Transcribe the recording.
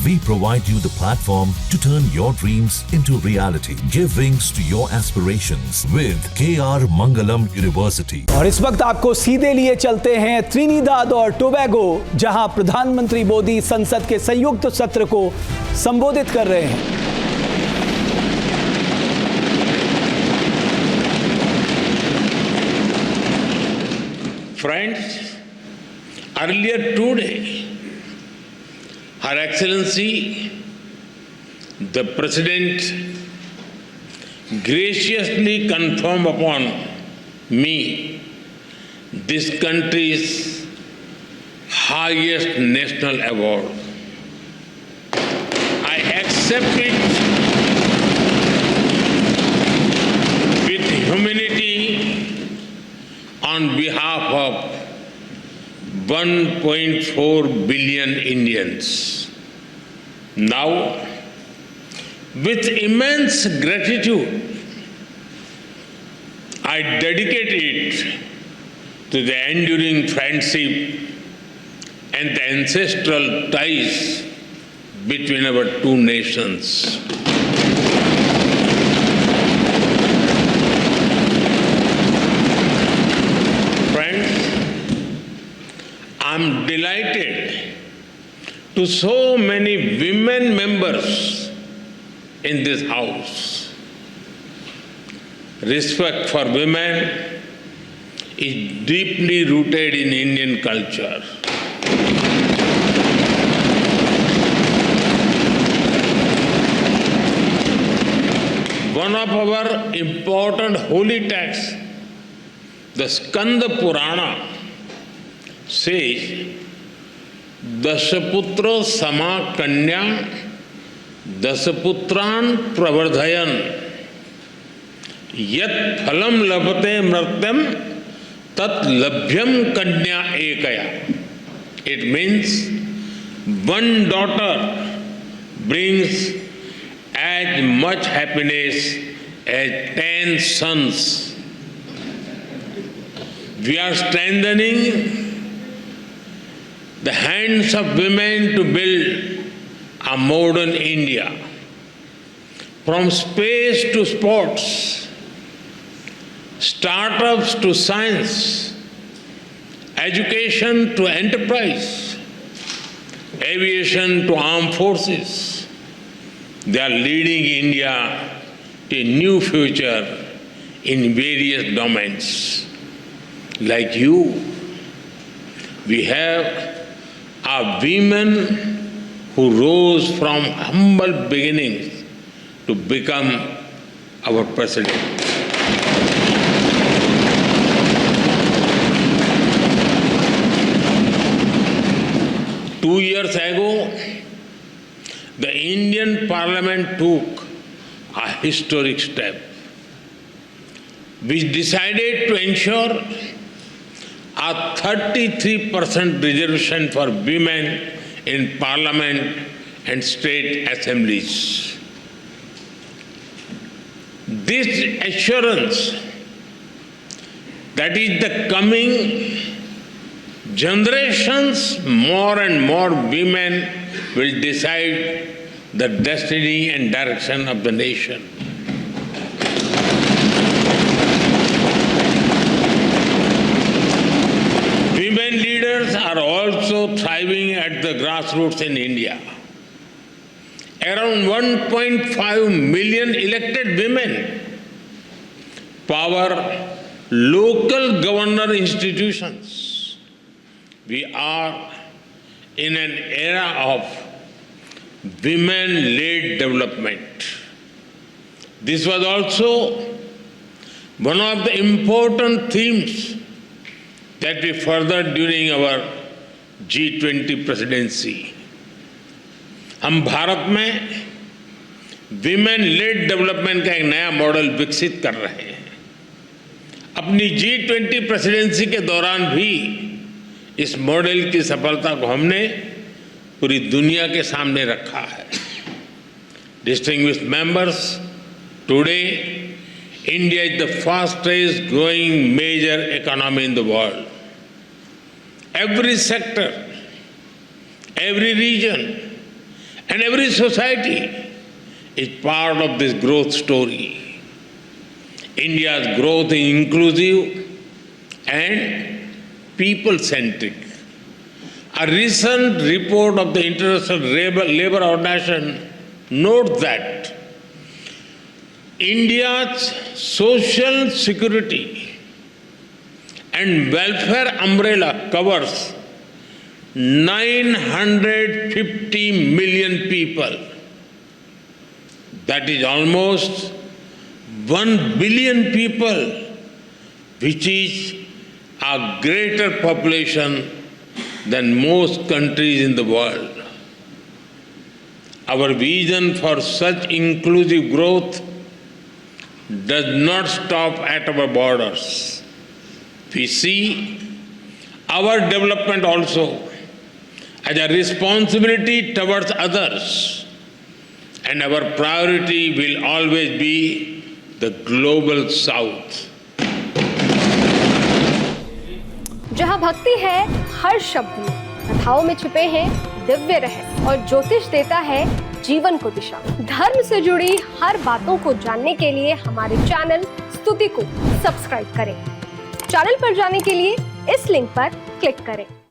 we provide you the platform to turn your dreams into reality. Give wings to your aspirations with KR Mangalam University. और इस वक्त आपको सीधे लिए चलते हैं त्रिनिदाद और टोबैगो, जहां प्रधानमंत्री मोदी संसद के संयुक्त सत्र को संबोधित कर रहे हैं। Friends, earlier today, Her Excellency, the President, graciously conferred upon me this country's highest national award. I accept it with humility on behalf of 1.4 billion Indians. Now, with immense gratitude, I dedicate it to the enduring friendship and the ancestral ties between our two nations. I'm delighted to so many women members in this house. Respect for women is deeply rooted in Indian culture. One of our important holy texts, the Skanda Purana, says, Dasaputro sama kanya dasaputran pravardhayan yat phalam labhate mratyam tat labhyam kanya ekaya. It means one daughter brings as much happiness as 10 sons. We are strengthening the hands of women to build a modern India. From space to sports, startups to science, education to enterprise, aviation to armed forces, they are leading India to a new future in various domains. Like you, we have are women who rose from humble beginnings to become our president. Two years ago, the Indian Parliament took a historic step, which decided to ensure a 33% reservation for women in parliament and state assemblies. This assurance that is the coming generations, more and more women will decide the destiny and direction of the nation. Women leaders are also thriving at the grassroots in India. Around 1.5 million elected women power local governor institutions. We are in an era of women-led development. This was also one of the important themes that we furthered during our G20 presidency. हम भारत में women lead development का एक नया model विकसित कर रहे हैं। अपनी G20 प्रेसिडेंसी के दौरान भी इस मॉडल की सफलता को हमने पूरी दुनिया के सामने रखा है। Distinguished members, today India is the fastest growing major economy in the world. Every sector, every region, And every society is part of this growth story. India's growth is inclusive and people-centric. A recent report of the International Labour Organization notes that India's social security and welfare umbrella covers 950 million people. That is almost 1 billion people, which is a greater population than most countries in the world. Our vision for such inclusive growth does not stop at our borders. We see our development also as a responsibility towards others, and our priority will always be the global South. जहाँ भक्ति है हर शब्द में, कथाओं में छुपे हैं दिव्य रहस्य और ज्योतिष देता है जीवन को दिशा। धर्म से जुड़ी हर बातों को जानने के लिए हमारे चैनल स्तुति को सब्सक्राइब करें। चैनल पर जाने के लिए इस लिंक पर क्लिक करें।